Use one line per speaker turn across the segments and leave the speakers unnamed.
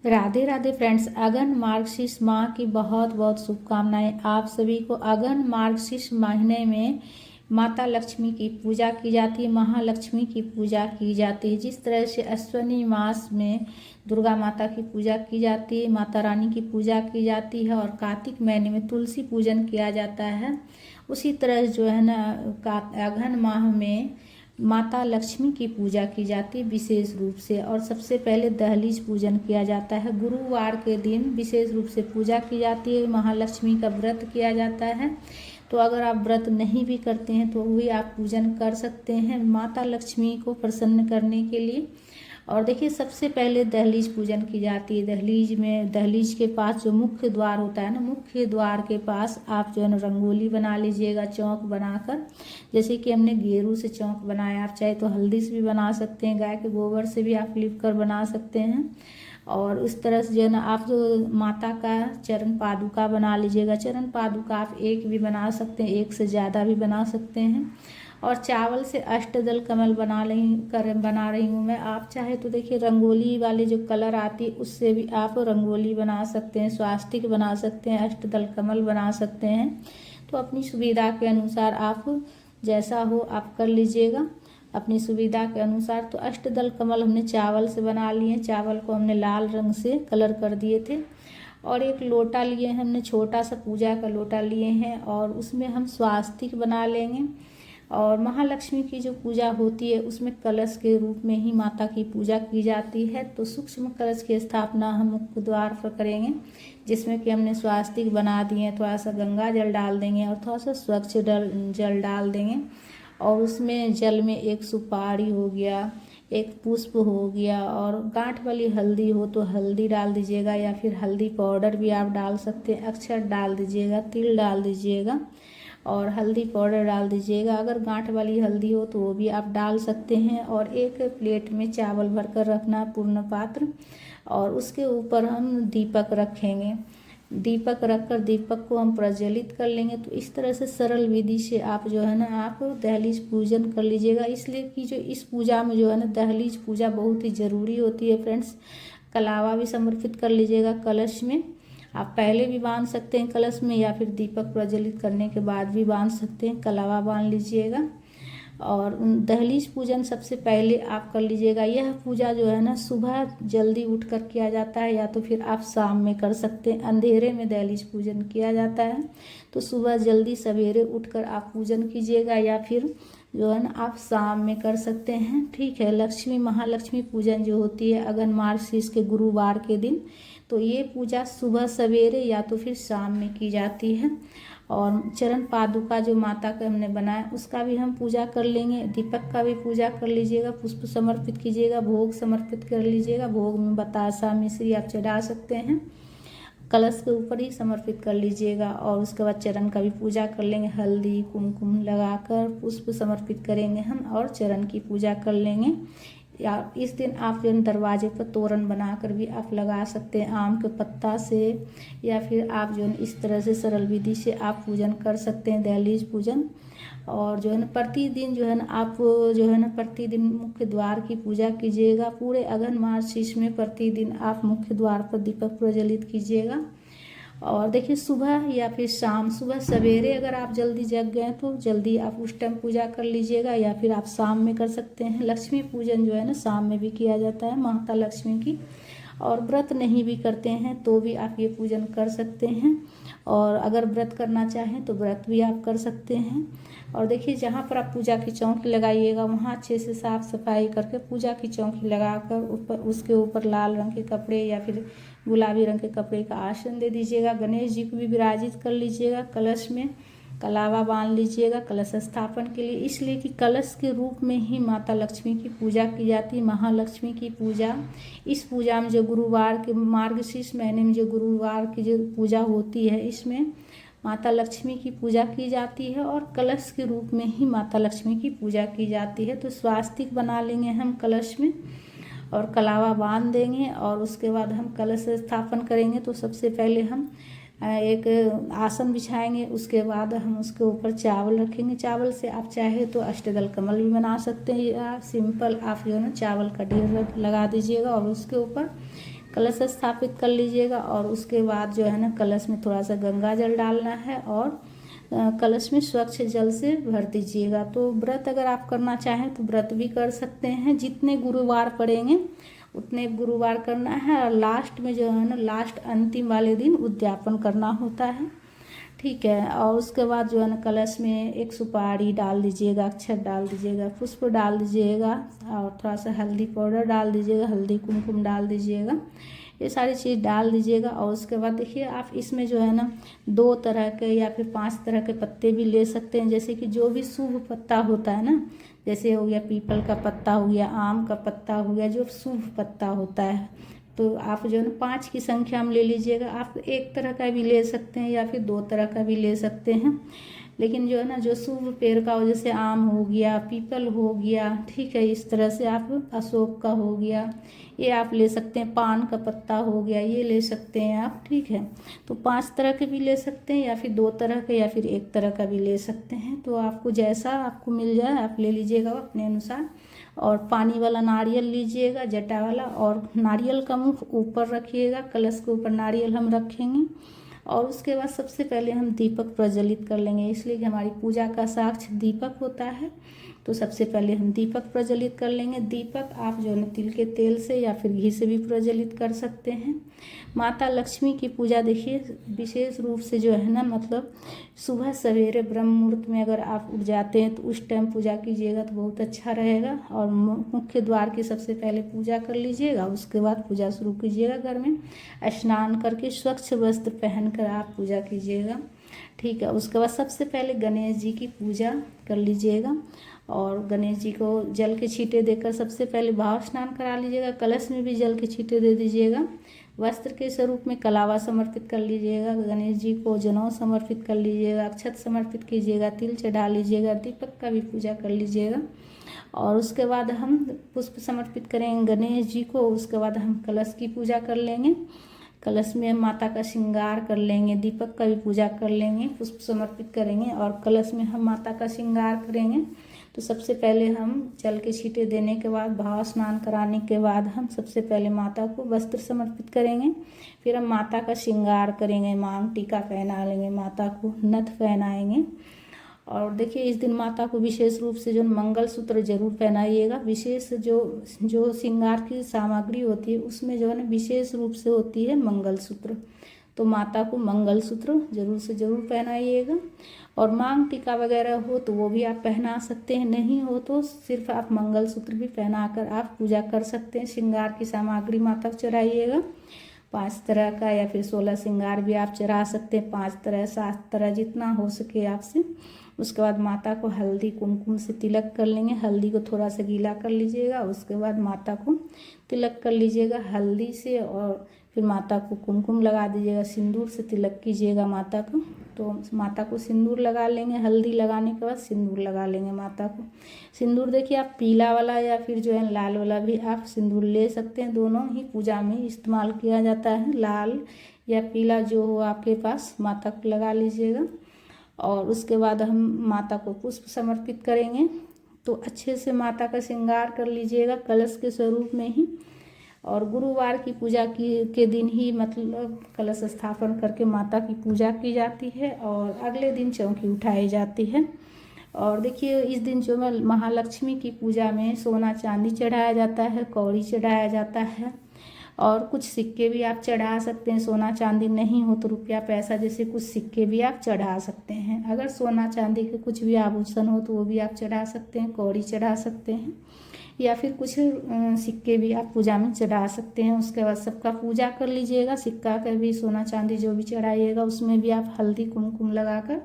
Radhe Radhe friends, अगन मार्गशीर्ष माह की बहुत बहुत शुभकामनाएं आप सभी को। अगन मार्गशीर्ष महीने में माता लक्ष्मी की पूजा की जाती है, महालक्ष्मी की पूजा की जाती है। जिस तरह से अश्विनी मास में दुर्गा माता की पूजा की जाती है, माता रानी की पूजा की जाती है, और कार्तिक महीने में तुलसी पूजन किया जाता है, उसी तरह जो है ना अगन माह में माता लक्ष्मी की पूजा की जाती है विशेष रूप से। और सबसे पहले दहलीज पूजन किया जाता है। गुरुवार के दिन विशेष रूप से पूजा की जाती है, महालक्ष्मी का व्रत किया जाता है। तो अगर आप व्रत नहीं भी करते हैं तो भी आप पूजन कर सकते हैं माता लक्ष्मी को प्रसन्न करने के लिए। और देखिए, सबसे पहले दहलीज पूजन की जाती है। दहलीज के पास जो मुख्य द्वार होता है ना, मुख्य द्वार के पास आप जो है ना रंगोली बना लीजिएगा, चौक बनाकर। जैसे कि हमने गेरू से चौक बनाया, आप चाहे तो हल्दी से भी बना सकते हैं, गाय के गोबर से भी आप लिप कर बना सकते हैं। और उस तरह से जो है ना आप जो माता का चरण पादुका बना लीजिएगा। चरण पादुका आप एक भी बना सकते हैं, एक से ज़्यादा भी बना सकते हैं। और चावल से अष्टदल कमल बना रही हूँ मैं। आप चाहे तो देखिए, रंगोली वाले जो कलर आती है उससे भी आप रंगोली बना सकते हैं, स्वास्तिक बना सकते हैं, अष्टदल कमल बना सकते हैं। तो अपनी सुविधा के अनुसार आप जैसा हो आप कर लीजिएगा अपनी सुविधा के अनुसार। तो अष्टदल कमल हमने चावल से बना लिए। चावल को हमने लाल रंग से कलर कर दिए थे। और एक लोटा लिए हैं हमने, छोटा सा पूजा का लोटा लिए हैं, और उसमें हम स्वास्तिक बना लेंगे। और महालक्ष्मी की जो पूजा होती है उसमें कलश के रूप में ही माता की पूजा की जाती है। तो सूक्ष्म कलश की स्थापना हम मुख्य द्वार पर करेंगे, जिसमें कि हमने स्वास्तिक बना दिए। थोड़ा सा गंगा जल डाल देंगे और थोड़ा सा स्वच्छ जल डाल देंगे। और उसमें जल में एक सुपारी हो गया, एक पुष्प हो गया, और गांठ वाली हल्दी हो तो हल्दी डाल दीजिएगा, या फिर हल्दी पाउडर भी आप डाल सकते हैं। अक्षत डाल दीजिएगा, तिल डाल दीजिएगा और हल्दी पाउडर डाल दीजिएगा। अगर गांठ वाली हल्दी हो तो वो भी आप डाल सकते हैं। और एक प्लेट में चावल भरकर रखना, पूर्ण पात्र, और उसके ऊपर हम दीपक रखेंगे। दीपक रखकर दीपक को हम प्रज्वलित कर लेंगे। तो इस तरह से सरल विधि से आप जो है ना आप दहलीज पूजन कर लीजिएगा। इसलिए कि जो इस पूजा में जो है ना दहलीज पूजा बहुत ही ज़रूरी होती है फ्रेंड्स। कलावा भी समर्पित कर लीजिएगा कलश में। आप पहले भी बांध सकते हैं कलश में, या फिर दीपक प्रज्वलित करने के बाद भी बांध सकते हैं। कलावा बांध लीजिएगा। और दहलीज पूजन सबसे पहले आप कर लीजिएगा। यह पूजा जो है ना सुबह जल्दी उठकर किया जाता है, या तो फिर आप शाम में कर सकते हैं। अंधेरे में दहलीज पूजन किया जाता है, तो सुबह जल्दी सवेरे उठकर आप पूजन कीजिएगा, या फिर जो है ना आप शाम में कर सकते हैं। ठीक है। महालक्ष्मी पूजन जो होती है अगन मार्गशीर्ष के गुरुवार के दिन, तो ये पूजा सुबह सवेरे या तो फिर शाम में की जाती है। और चरण पादुका जो माता का हमने बनाया उसका भी हम पूजा कर लेंगे। दीपक का भी पूजा कर लीजिएगा, पुष्प समर्पित कीजिएगा, भोग समर्पित कर लीजिएगा। भोग में बतासा मिश्री आप चढ़ा सकते हैं, कलश के ऊपर ही समर्पित कर लीजिएगा। और उसके बाद चरण का भी पूजा कर लेंगे, हल्दी कुमकुम लगाकर पुष्प समर्पित करेंगे हम, और चरण की पूजा कर लेंगे। या इस दिन आप जो दरवाजे पर तोरण बनाकर भी आप लगा सकते हैं आम के पत्ता से, या फिर आप जो है इस तरह से सरल विधि से आप पूजन कर सकते हैं दहलीज पूजन। और जो है ना प्रतिदिन जो है ना आप जो है ना प्रतिदिन मुख्य द्वार की पूजा कीजिएगा। पूरे अगन मार्गशीर्ष में प्रतिदिन आप मुख्य द्वार पर दीपक प्रज्वलित कीजिएगा। और देखिए, सुबह या फिर शाम, सुबह सवेरे अगर आप जल्दी जग गए तो जल्दी आप उस टाइम पूजा कर लीजिएगा, या फिर आप शाम में कर सकते हैं। लक्ष्मी पूजन जो है ना शाम में भी किया जाता है माता लक्ष्मी की। और व्रत नहीं भी करते हैं तो भी आप ये पूजन कर सकते हैं। और अगर व्रत करना चाहें तो व्रत भी आप कर सकते हैं। और देखिए, जहाँ पर आप पूजा की चौकी लगाइएगा वहाँ अच्छे से साफ सफाई करके पूजा की चौकी लगाकर ऊपर उसके ऊपर लाल रंग के कपड़े या फिर गुलाबी रंग के कपड़े का आसन दे दीजिएगा। गणेश जी को भी विराजित कर लीजिएगा। कलश में कलावा बांध लीजिएगा कलश स्थापन के लिए, इसलिए कि कलश के रूप में ही माता लक्ष्मी की पूजा की जाती है। महालक्ष्मी की पूजा, इस पूजा में जो गुरुवार के मार्गशीर्ष महीने में जो गुरुवार की जो पूजा होती है, इसमें माता लक्ष्मी की पूजा की जाती है, और कलश के रूप में ही माता लक्ष्मी की पूजा की जाती है। तो स्वास्तिक बना लेंगे हम कलश में, और कलावा बांध देंगे, और उसके बाद हम कलश स्थापन करेंगे। तो सबसे पहले हम एक आसन बिछाएंगे, उसके बाद हम उसके ऊपर चावल रखेंगे। चावल से आप चाहे तो अष्टदल कमल भी बना सकते हैं, या सिंपल आप जो है ना चावल का ढेर लगा दीजिएगा, और उसके ऊपर कलश स्थापित कर लीजिएगा। और उसके बाद जो है ना कलश में थोड़ा सा गंगा जल डालना है और कलश में स्वच्छ जल से भर दीजिएगा। तो व्रत अगर आप करना चाहें तो व्रत भी कर सकते हैं, जितने गुरुवार पड़ेंगे उतने गुरुवार करना है। और लास्ट में जो है ना लास्ट अंतिम वाले दिन उद्यापन करना होता है, ठीक है। और उसके बाद जो है ना कलश में एक सुपारी डाल दीजिएगा, अक्षत डाल दीजिएगा, पुष्प डाल दीजिएगा और थोड़ा सा हल्दी पाउडर डाल दीजिएगा, हल्दी कुमकुम डाल दीजिएगा, ये सारी चीज़ डाल दीजिएगा। और उसके बाद देखिए आप इसमें जो है ना 2 तरह के या फिर 5 तरह के पत्ते भी ले सकते हैं, जैसे कि जो भी शुभ पत्ता होता है ना, जैसे हो गया पीपल का पत्ता, हो गया आम का पत्ता, हो गया जो शुभ पत्ता होता है। तो आप जो है ना 5 की संख्या में ले लीजिएगा। आप 1 तरह का भी ले सकते हैं या फिर 2 तरह का भी ले सकते हैं, लेकिन जो है ना जो शुभ पेड़ का हो, जैसे आम हो गया, पीपल हो गया, ठीक है, इस तरह से आप अशोक का हो गया ये आप ले सकते हैं, पान का पत्ता हो गया ये ले सकते हैं आप, ठीक है। तो 5 तरह के भी ले सकते हैं या फिर 2 तरह के या फिर 1 तरह का भी ले सकते हैं। तो आपको जैसा आपको मिल जाए आप ले लीजिएगा अपने अनुसार। और पानी वाला नारियल लीजिएगा, जटा वाला, और नारियल का मुख ऊपर रखिएगा, कलश के ऊपर नारियल हम रखेंगे। और उसके बाद सबसे पहले हम दीपक प्रज्वलित कर लेंगे, इसलिए कि हमारी पूजा का साक्ष्य दीपक होता है। तो सबसे पहले हम दीपक प्रज्वलित कर लेंगे। दीपक आप जो है ना तिल के तेल से या फिर घी से भी प्रज्वलित कर सकते हैं। माता लक्ष्मी की पूजा देखिए विशेष रूप से जो है ना मतलब सुबह सवेरे ब्रह्म मुहूर्त में अगर आप उठ जाते हैं तो उस टाइम पूजा कीजिएगा तो बहुत अच्छा रहेगा। और मुख्य द्वार की सबसे पहले पूजा कर लीजिएगा, उसके बाद पूजा शुरू कीजिएगा। घर में स्नान करके स्वच्छ वस्त्र पहनकर आप पूजा कीजिएगा, ठीक है। उसके बाद सबसे पहले गणेश जी की पूजा कर लीजिएगा और गणेश जी को जल के छींटे देकर सबसे पहले भाव स्नान करा लीजिएगा। कलश में भी जल के छींटे दे दीजिएगा। वस्त्र के स्वरूप में कलावा समर्पित कर लीजिएगा। गणेश जी को जनेऊ समर्पित कर लीजिएगा, अक्षत समर्पित कीजिएगा, तिल चढ़ा लीजिएगा, दीपक का भी पूजा कर लीजिएगा। और उसके बाद हम पुष्प समर्पित करेंगे गणेश जी को। उसके बाद हम कलश की पूजा कर लेंगे, कलश में माता का श्रृंगार कर लेंगे, दीपक का भी पूजा कर लेंगे, पुष्प समर्पित करेंगे और कलश में हम माता का श्रृंगार करेंगे। तो सबसे पहले हम जल के छींटे देने के बाद भाव स्नान कराने के बाद हम सबसे पहले माता को वस्त्र समर्पित करेंगे। फिर हम माता का श्रृंगार करेंगे, मांग टीका पहना लेंगे, माता को नथ पहनाएंगे। और देखिए इस दिन माता को विशेष रूप से जो मंगलसूत्र जरूर पहनाइएगा। विशेष जो श्रृंगार की सामग्री होती है उसमें जो है ना विशेष रूप से होती है मंगलसूत्र, तो माता को मंगलसूत्र जरूर से जरूर पहनाइएगा। और मांग टीका वगैरह हो तो वो भी आप पहना सकते हैं, नहीं हो तो सिर्फ आप मंगलसूत्र भी पहनाकर आप पूजा कर सकते हैं। श्रृंगार की सामग्री माता को चढ़ाइएगा 5 तरह का या फिर 16 श्रृंगार भी आप चढ़ा सकते हैं, 5 तरह 7 तरह जितना हो सके आपसे। उसके बाद माता को हल्दी कुमकुम से तिलक कर लेंगे। हल्दी को थोड़ा सा गीला कर लीजिएगा, उसके बाद माता को तिलक कर लीजिएगा हल्दी से। और फिर माता को कुमकुम लगा दीजिएगा, सिंदूर से तिलक कीजिएगा माता को। तो माता को सिंदूर लगा लेंगे, हल्दी लगाने के बाद सिंदूर लगा लेंगे माता को। सिंदूर देखिए आप पीला वाला या फिर जो है लाल वाला भी आप सिंदूर ले सकते हैं, दोनों ही पूजा में इस्तेमाल किया जाता है। लाल या पीला जो हो आपके पास माता को लगा लीजिएगा। और उसके बाद हम माता को पुष्प समर्पित करेंगे। तो अच्छे से माता का श्रृंगार कर लीजिएगा कलश के स्वरूप में ही। और गुरुवार की पूजा के दिन ही मतलब कलश स्थापन करके माता की पूजा की जाती है और अगले दिन चौकी उठाई जाती है। और देखिए इस दिन जो महालक्ष्मी की पूजा में सोना चांदी चढ़ाया जाता है, कौड़ी चढ़ाया जाता है और कुछ सिक्के भी आप चढ़ा सकते हैं। सोना चांदी नहीं हो तो रुपया पैसा जैसे कुछ सिक्के भी आप चढ़ा सकते हैं। अगर सोना चांदी के कुछ भी आभूषण हो तो वो भी आप चढ़ा सकते हैं, कौड़ी चढ़ा सकते हैं या फिर कुछ सिक्के भी आप पूजा में चढ़ा सकते हैं। उसके बाद सबका पूजा कर लीजिएगा। सिक्का का भी सोना चांदी जो भी चढ़ाइएगा उसमें भी आप हल्दी कुमकुम लगाकर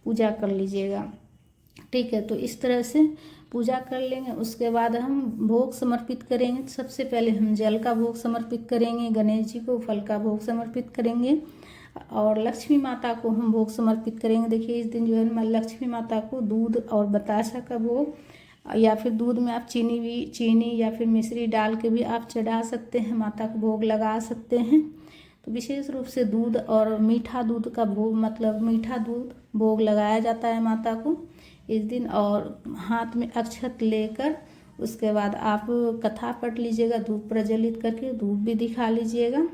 पूजा कर लीजिएगा, ठीक है। तो इस तरह से पूजा कर लेंगे। उसके बाद हम भोग समर्पित करेंगे। सबसे पहले हम जल का भोग समर्पित करेंगे, गणेश जी को फल का भोग समर्पित करेंगे और लक्ष्मी माता को हम भोग समर्पित करेंगे। देखिए इस दिन जो है लक्ष्मी माता को दूध और बताशा का भोग या फिर दूध में आप चीनी या फिर मिश्री डाल के भी आप चढ़ा सकते हैं, माता को भोग लगा सकते हैं। तो विशेष रूप से दूध और मीठा दूध का भोग मतलब मीठा दूध भोग लगाया जाता है माता को इस दिन। और हाथ में अक्षत लेकर उसके बाद आप कथा पढ़ लीजिएगा, धूप प्रज्वलित करके धूप भी दिखा लीजिएगा।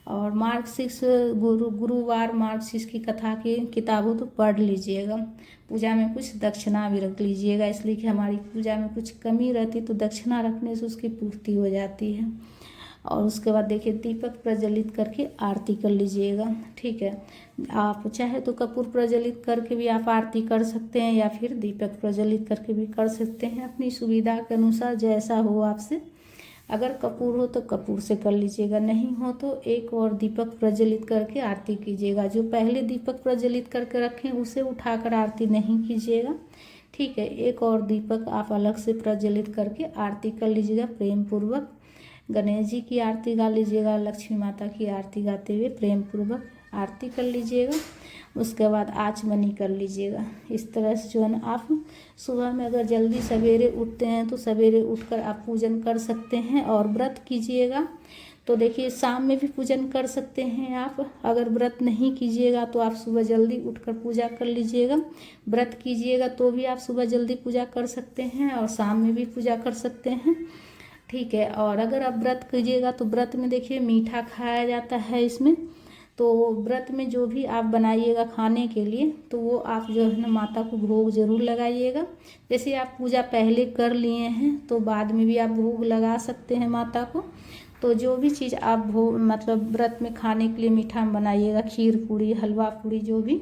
और मार्गशीर्ष गुरुवार मार्गशीर्ष की कथा की किताबों तो पढ़ लीजिएगा। पूजा में कुछ दक्षिणा भी रख लीजिएगा, इसलिए कि हमारी पूजा में कुछ कमी रहती तो दक्षिणा रखने से उसकी पूर्ति हो जाती है। और उसके बाद देखिए दीपक प्रज्वलित करके आरती कर लीजिएगा। ठीक है, आप चाहे तो कपूर प्रज्वलित करके भी आप आरती कर सकते हैं, या फिर दीपक प्रज्वलित करके भी कर सकते हैं, अपनी सुविधा के अनुसार जैसा हो आपसे। अगर कपूर हो तो कपूर से कर लीजिएगा, नहीं हो तो एक और दीपक प्रज्वलित करके आरती कीजिएगा। जो पहले दीपक प्रज्वलित करके रखें उसे उठाकर आरती नहीं कीजिएगा। ठीक है, एक और दीपक आप अलग से प्रज्वलित करके आरती कर लीजिएगा प्रेम पूर्वक। गणेश जी की आरती गा लीजिएगा, लक्ष्मी माता की आरती गाते हुए प्रेम पूर्वक आरती कर लीजिएगा। उसके बाद आचमनी कर लीजिएगा। इस तरह से जो है ना आप सुबह में अगर जल्दी सवेरे उठते हैं तो सवेरे उठकर आप पूजन कर सकते हैं। और व्रत कीजिएगा तो देखिए शाम में भी पूजन कर सकते हैं आप। अगर व्रत नहीं कीजिएगा तो आप सुबह जल्दी उठकर पूजा कर लीजिएगा। व्रत कीजिएगा तो भी आप सुबह जल्दी पूजा कर सकते हैं और शाम में भी पूजा कर सकते हैं। ठीक है, और अगर आप व्रत कीजिएगा तो व्रत में देखिए मीठा खाया जाता है इसमें। तो व्रत में जो भी आप बनाइएगा खाने के लिए तो वो आप जो है ना माता को भोग जरूर लगाइएगा। जैसे आप पूजा पहले कर लिए हैं तो बाद में भी आप भोग लगा सकते हैं माता को। तो जो भी चीज़ आप भोग मतलब व्रत में खाने के लिए मीठा बनाइएगा, खीर पूड़ी हलवा पूड़ी जो भी,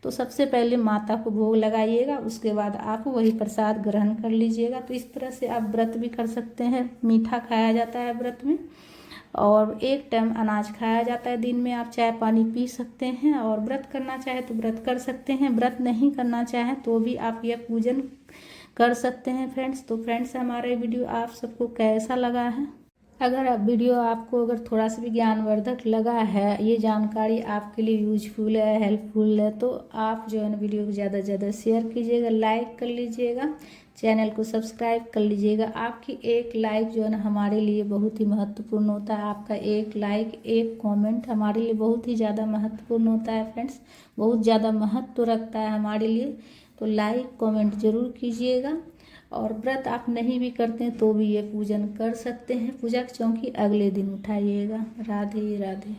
तो सबसे पहले माता को भोग लगाइएगा, उसके बाद आप वही प्रसाद ग्रहण कर लीजिएगा। तो इस तरह से आप व्रत भी कर सकते हैं। मीठा खाया जाता है व्रत में, और एक टाइम अनाज खाया जाता है दिन में। आप चाय पानी पी सकते हैं, और व्रत करना चाहे तो व्रत कर सकते हैं, व्रत नहीं करना चाहे तो भी आप यह पूजन कर सकते हैं फ्रेंड्स। तो फ्रेंड्स हमारा वीडियो आप सबको कैसा लगा है? अगर वीडियो आपको अगर थोड़ा सा भी ज्ञानवर्धक लगा है, ये जानकारी आपके लिए यूजफुल है, हेल्पफुल है, तो आप जो है ना वीडियो को ज़्यादा से ज़्यादा शेयर कीजिएगा, लाइक कर लीजिएगा, चैनल को सब्सक्राइब कर लीजिएगा। आपकी एक लाइक जो है ना हमारे लिए बहुत ही महत्वपूर्ण होता है। आपका एक लाइक एक कमेंट हमारे लिए बहुत ही ज़्यादा महत्वपूर्ण होता है फ्रेंड्स, बहुत ज़्यादा महत्व रखता है हमारे लिए। तो लाइक कमेंट ज़रूर कीजिएगा। और व्रत आप नहीं भी करते हैं तो भी ये पूजन कर सकते हैं। पूजा की चौकी अगले दिन उठाइएगा। राधे राधे।